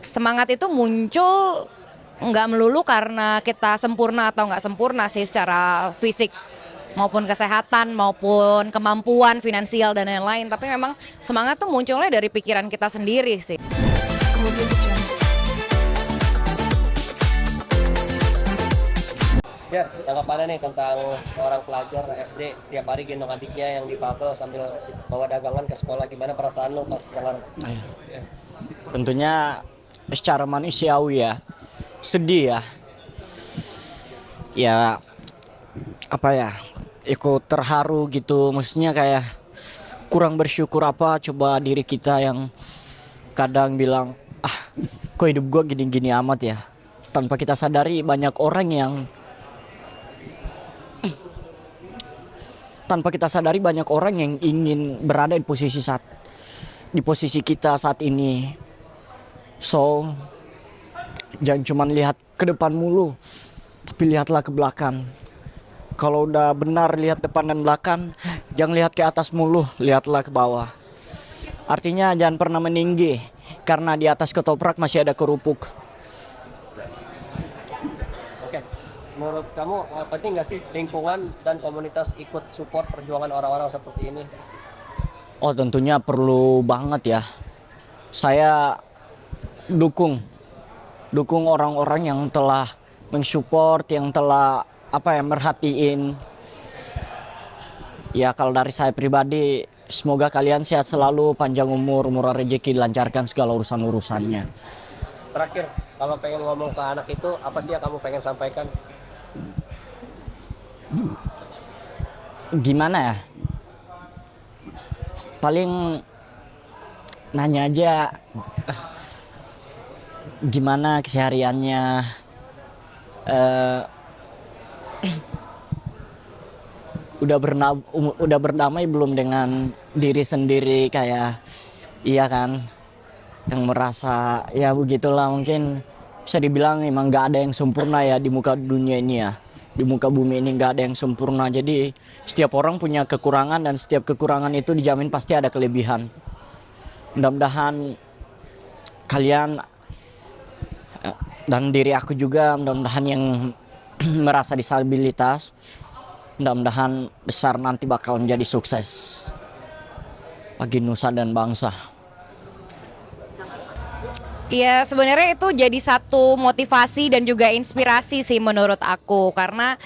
semangat itu muncul nggak melulu karena kita sempurna atau nggak sempurna sih secara fisik maupun kesehatan maupun kemampuan finansial dan lain-lain, tapi memang semangat tuh munculnya dari pikiran kita sendiri sih. Ya, tanggapannya nih tentang seorang pelajar SD setiap hari gendong adiknya yang difabel sambil bawa dagangan ke sekolah, gimana perasaan lo pas dengar? Tentunya secara manusiawi ya, sedih ya. Ya apa ya, ikut terharu gitu, maksudnya kayak kurang bersyukur apa coba diri kita yang kadang bilang, kok hidup gua gini-gini amat ya. Tanpa kita sadari banyak orang yang ingin berada di posisi kita saat ini. So, jangan cuma lihat ke depan mulu, tapi lihatlah ke belakang. Kalau udah benar lihat depan dan belakang, jangan lihat ke atas mulu, lihatlah ke bawah. Artinya jangan pernah meninggi, karena di atas ketoprak masih ada kerupuk. Oke, menurut kamu penting nggak sih lingkungan dan komunitas ikut support perjuangan orang-orang seperti ini? Oh, tentunya perlu banget ya. Saya dukung orang-orang yang telah mensupport, yang telah merhatiin. Ya kalau dari saya pribadi, semoga kalian sehat selalu, panjang umur, murah rezeki, dilancarkan segala urusan-urusannya. Terakhir, kalau pengen ngomong ke anak itu, apa sih yang kamu pengen sampaikan? Gimana ya? Paling nanya aja gimana kesehariannya, udah berdamai belum dengan diri sendiri, kayak iya kan, yang merasa ya begitulah. Mungkin bisa dibilang emang gak ada yang sempurna ya di muka dunia ini ya, di muka bumi ini gak ada yang sempurna. Jadi setiap orang punya kekurangan dan setiap kekurangan itu dijamin pasti ada kelebihan. Mudah-mudahan kalian dan diri aku juga, mudah-mudahan yang merasa disabilitas, mudah-mudahan besar nanti bakal menjadi sukses bagi nusa dan bangsa. Iya, sebenarnya itu jadi satu motivasi dan juga inspirasi sih menurut aku, karena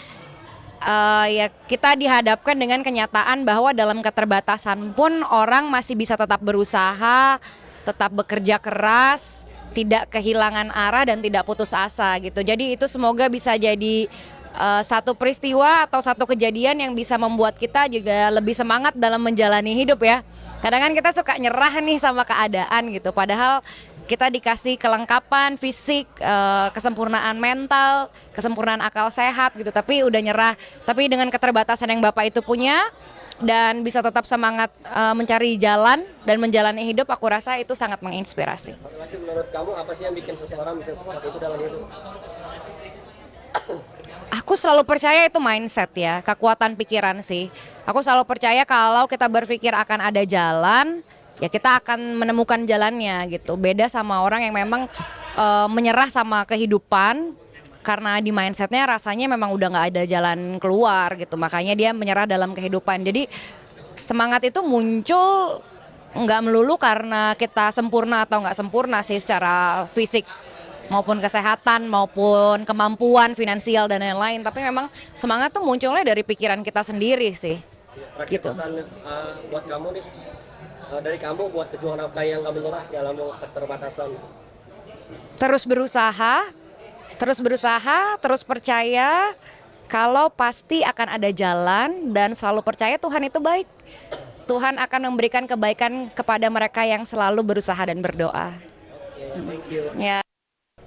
ya kita dihadapkan dengan kenyataan bahwa dalam keterbatasan pun orang masih bisa tetap berusaha, tetap bekerja keras, tidak kehilangan arah dan tidak putus asa gitu. Jadi itu semoga bisa jadi satu peristiwa atau satu kejadian yang bisa membuat kita juga lebih semangat dalam menjalani hidup ya. Kadang kan kita suka nyerah nih sama keadaan gitu, padahal kita dikasih kelengkapan fisik, kesempurnaan mental, kesempurnaan akal sehat gitu, tapi udah nyerah. Tapi dengan keterbatasan yang Bapak itu punya dan bisa tetap semangat mencari jalan dan menjalani hidup, aku rasa itu sangat menginspirasi. Satu lagi, menurut kamu apa sih yang bikin seseorang bisa seperti itu dalam hidup? Aku selalu percaya itu mindset ya, kekuatan pikiran sih. Aku selalu percaya kalau kita berpikir akan ada jalan, ya kita akan menemukan jalannya gitu. Beda sama orang yang memang menyerah sama kehidupan karena di mindsetnya rasanya memang udah nggak ada jalan keluar gitu. Makanya dia menyerah dalam kehidupan. Jadi semangat itu muncul nggak melulu karena kita sempurna atau nggak sempurna sih secara fisik maupun kesehatan maupun kemampuan finansial dan lain-lain, tapi memang semangat tuh munculnya dari pikiran kita sendiri sih. Terakhir Gitu. pesan buat kamu nih, dari kamu buat perjuangan apa yang kamu nyerah dalam keterbatasan? Terus berusaha, terus percaya kalau pasti akan ada jalan dan selalu percaya Tuhan itu baik. Tuhan akan memberikan kebaikan kepada mereka yang selalu berusaha dan berdoa. Thank you. Ya.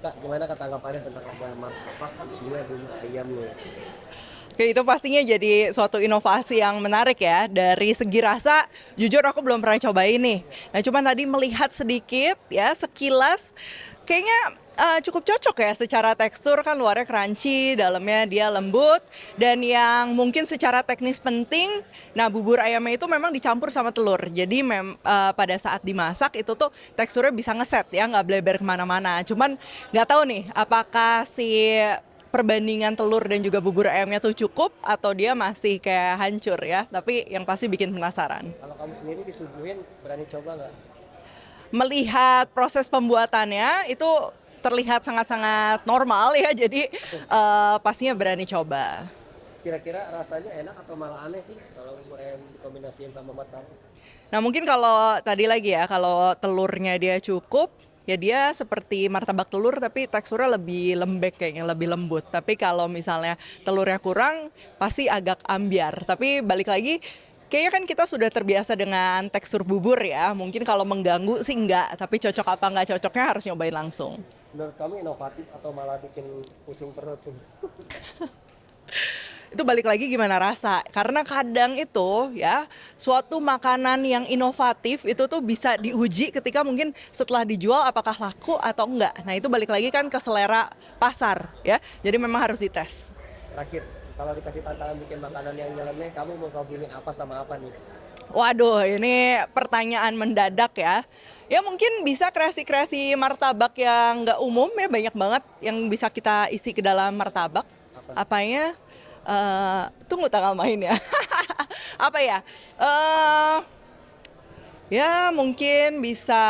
Kak, gimana tanggapannya tentang ada martabak, isinya bumbu ayam loh? Oke, itu pastinya jadi suatu inovasi yang menarik ya. Dari segi rasa, jujur aku belum pernah cobain nih. Nah, cuman tadi melihat sedikit ya, sekilas, kayaknya cukup cocok ya secara tekstur, kan luarnya crunchy, dalamnya dia lembut. Dan yang mungkin secara teknis penting, nah bubur ayamnya itu memang dicampur sama telur. Jadi pada saat dimasak itu tuh teksturnya bisa ngeset ya, nggak bleber kemana-mana. Cuman nggak tahu nih, apakah si perbandingan telur dan juga bubur ayamnya tuh cukup atau dia masih kayak hancur ya, tapi yang pasti bikin penasaran. Kalau kamu sendiri disuguhin, berani coba nggak? Melihat proses pembuatannya itu terlihat sangat-sangat normal ya, jadi pastinya berani coba. Kira-kira rasanya enak atau malah aneh sih kalau bubur ayam dikombinasiin sama martabak? Nah mungkin kalau tadi lagi ya, kalau telurnya dia cukup, ya dia seperti martabak telur tapi teksturnya lebih lembek, kayaknya lebih lembut. Tapi kalau misalnya telurnya kurang, pasti agak ambiar. Tapi balik lagi, kayaknya kan kita sudah terbiasa dengan tekstur bubur ya. Mungkin kalau mengganggu sih enggak, tapi cocok apa enggak cocoknya harus nyobain langsung. Menurut kamu inovatif atau malah bikin pusing perut tuh? Itu balik lagi gimana rasa, karena kadang itu ya suatu makanan yang inovatif itu tuh bisa diuji ketika mungkin setelah dijual apakah laku atau enggak. Nah itu balik lagi kan ke selera pasar ya, jadi memang harus dites. Terakhir, kalau dikasih tantangan bikin makanan yang nyeleneh, kamu mau gabungin apa sama apa nih? Waduh, ini pertanyaan mendadak ya. Ya mungkin bisa kreasi-kreasi martabak yang nggak umum ya, banyak banget yang bisa kita isi ke dalam martabak. Apanya? Tunggu tanggal main ya. Apa ya? Ya mungkin bisa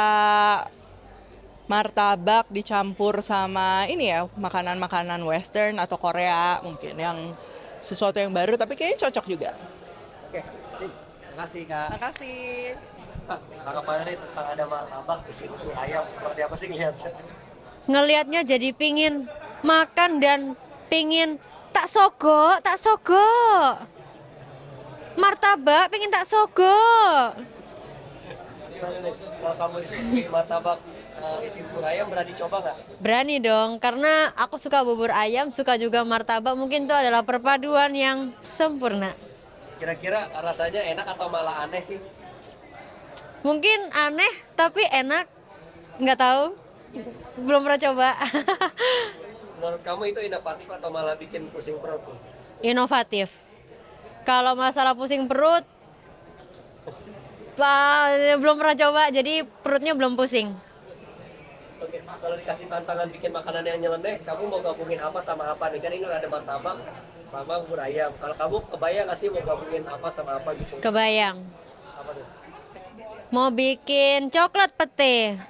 martabak dicampur sama ini ya, makanan-makanan western atau Korea, mungkin yang sesuatu yang baru tapi kayaknya cocok juga. Oke, sip. Makasih Kak. Makasih. Kak, tanggapannya nih tentang ada martabak isi bubur ayam, seperti apa sih ngeliatnya? Ngelihatnya jadi pingin makan dan pingin tak sogo, tak sogo. Martabak pingin tak sogo. Gimana nih, kalau kamu disuguhin martabak isi bubur ayam, berani coba nggak? Berani dong, karena aku suka bubur ayam, suka juga martabak. Mungkin itu adalah perpaduan yang sempurna. Kira-kira rasanya enak atau malah aneh sih? Mungkin aneh, tapi enak. Nggak tahu, belum pernah coba. Menurut kamu itu inovatif atau malah bikin pusing perut tuh? Inovatif. Kalau masalah pusing perut, belum pernah coba, jadi perutnya belum pusing. Oke, kalau dikasih tantangan bikin makanan yang nyeleneh, kamu mau gabungin apa sama apa nih? Kan ini ada martabak sama bubur ayam. Kalau kamu kebayang nggak sih mau gabungin apa sama apa gitu? Kebayang. Apa tuh? Mau bikin coklat pete.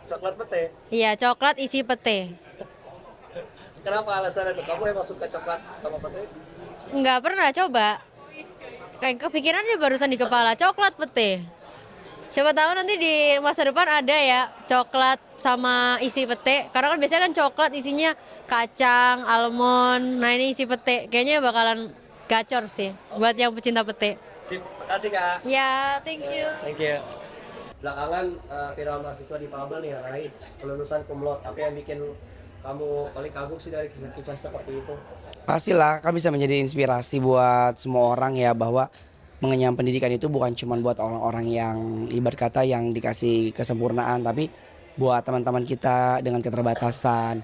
Coklat pete. Iya, coklat isi pete. Kenapa alasannya tuh? Kamu emang suka coklat sama pete? Nggak pernah coba. Kayak kepikirannya barusan di kepala, coklat pete. Siapa tahu nanti di masa depan ada ya coklat sama isi pete. Karena kan biasanya kan coklat isinya kacang, almond. Nah ini isi pete. Kayaknya bakalan gacor sih buat yang pecinta pete. Sip, makasih Kak. Ya, thank you. Thank you. Belakangan viral mahasiswa di Fabel nih raih kelulusan cum laude. Apa yang bikin kamu paling kagum sih dari kisah-kisah seperti itu? Pastilah kan bisa menjadi inspirasi buat semua orang ya, bahwa mengenyam pendidikan itu bukan cuma buat orang-orang yang ibarat kata yang dikasih kesempurnaan, tapi buat teman-teman kita dengan keterbatasan,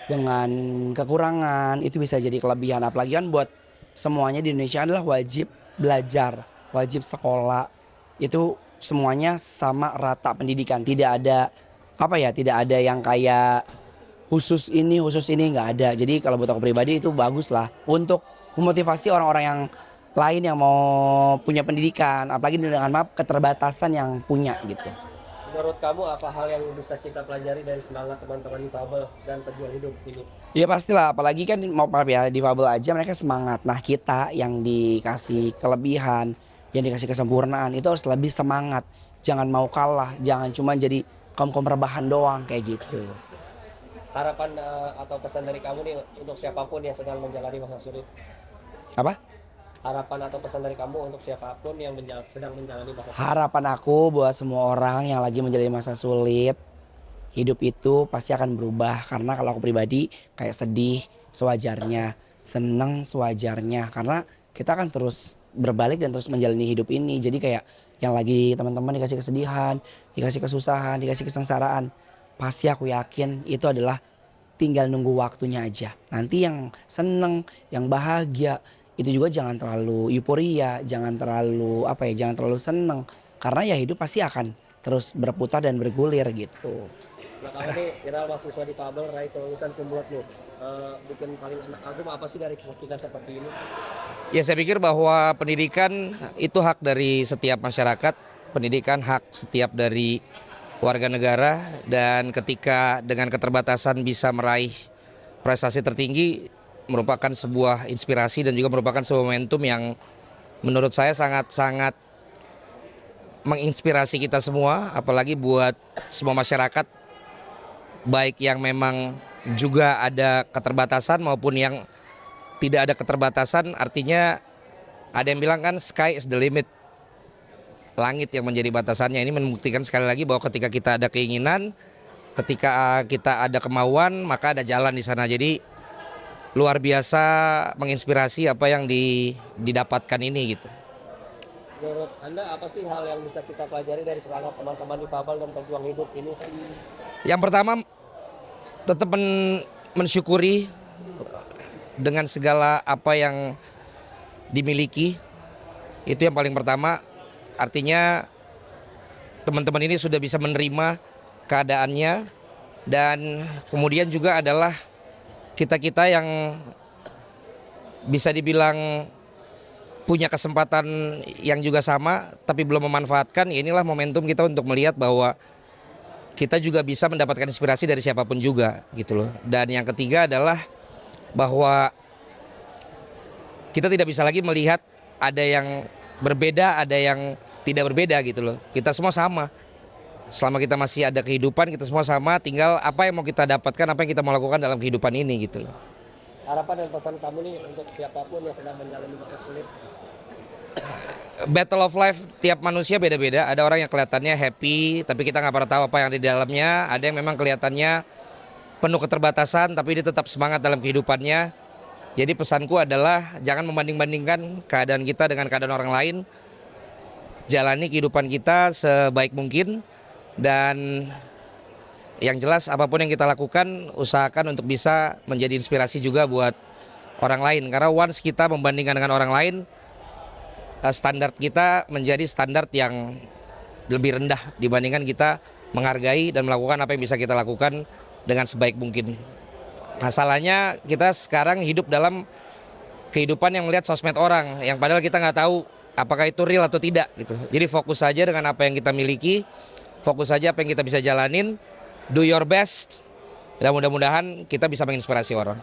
dengan kekurangan itu bisa jadi kelebihan. Apalagi kan buat semuanya di Indonesia adalah wajib belajar, wajib sekolah. Itu semuanya sama rata pendidikan. Tidak ada tidak ada yang kayak khusus ini nggak ada. Jadi kalau buat aku pribadi itu bagus lah untuk memotivasi orang-orang yang lain yang mau punya pendidikan, apalagi dengan keterbatasan yang punya gitu. Menurut kamu apa hal yang bisa kita pelajari dari semangat teman-teman di Fabel dan pejuang hidup ini? Ya pastilah, apalagi kan di Fabel aja mereka semangat. Nah kita yang dikasih kelebihan, yang dikasih kesempurnaan itu harus lebih semangat. Jangan mau kalah, jangan cuma jadi kaum rebahan doang kayak gitu. Harapan atau pesan dari kamu nih untuk siapapun yang sedang menjalani masa sulit? Apa? Harapan atau pesan dari kamu untuk siapapun yang sedang menjalani masa sulit? Harapan aku buat semua orang yang lagi menjalani masa sulit, hidup itu pasti akan berubah. Karena kalau aku pribadi kayak sedih sewajarnya. senang sewajarnya karena kita akan terus berbalik dan terus menjalani hidup ini. Jadi kayak yang lagi teman-teman dikasih kesedihan, dikasih kesusahan, dikasih kesengsaraan, pasti aku yakin itu adalah tinggal nunggu waktunya aja. Nanti yang seneng, yang bahagia, itu juga jangan terlalu euforia, jangan terlalu jangan terlalu seneng. Karena ya hidup pasti akan terus berputar dan bergulir gitu. Nah kalau nih kira mahasiswa di Fabel raih kelulusan kumlot nih, bikin paling enak kagum apa sih dari kisah-kisah seperti ini? Ya saya pikir bahwa pendidikan itu hak dari setiap masyarakat, pendidikan hak setiap dari warga negara, dan ketika dengan keterbatasan bisa meraih prestasi tertinggi merupakan sebuah inspirasi dan juga merupakan sebuah momentum yang menurut saya sangat-sangat menginspirasi kita semua, apalagi buat semua masyarakat, baik yang memang juga ada keterbatasan maupun yang tidak ada keterbatasan. Artinya ada yang bilang kan sky is the limit, langit yang menjadi batasannya. Ini membuktikan sekali lagi bahwa ketika kita ada keinginan, ketika kita ada kemauan, maka ada jalan di sana. Jadi luar biasa menginspirasi apa yang didapatkan ini gitu. Menurut Anda apa sih hal yang bisa kita pelajari dari semangat teman-teman di Fabel dan pejuang hidup ini? Yang pertama, tetap mensyukuri dengan segala apa yang dimiliki. Itu yang paling pertama. Artinya teman-teman ini sudah bisa menerima keadaannya, dan kemudian juga adalah kita-kita yang bisa dibilang punya kesempatan yang juga sama tapi belum memanfaatkan. Ya inilah momentum kita untuk melihat bahwa kita juga bisa mendapatkan inspirasi dari siapapun juga gitu loh. Dan yang ketiga adalah bahwa kita tidak bisa lagi melihat ada yang berbeda, ada yang tidak berbeda gitu loh. Kita semua sama. Selama kita masih ada kehidupan, kita semua sama. Tinggal apa yang mau kita dapatkan, apa yang kita mau lakukan dalam kehidupan ini gitu loh. Harapan dan pesan kamu nih untuk siapapun yang sedang menjalani masa sulit. Battle of life tiap manusia beda-beda. Ada orang yang kelihatannya happy tapi kita nggak pernah tahu apa yang di dalamnya. Ada yang memang kelihatannya penuh keterbatasan tapi dia tetap semangat dalam kehidupannya. Jadi pesanku adalah jangan membanding-bandingkan keadaan kita dengan keadaan orang lain. Jalani kehidupan kita sebaik mungkin, dan yang jelas apapun yang kita lakukan usahakan untuk bisa menjadi inspirasi juga buat orang lain. Karena once kita membandingkan dengan orang lain, standar kita menjadi standar yang lebih rendah dibandingkan kita menghargai dan melakukan apa yang bisa kita lakukan dengan sebaik mungkin. Masalahnya kita sekarang hidup dalam kehidupan yang melihat sosmed orang, yang padahal kita nggak tahu apakah itu real atau tidak gitu. Jadi fokus saja dengan apa yang kita miliki, fokus saja apa yang kita bisa jalanin, do your best, dan mudah-mudahan kita bisa menginspirasi orang.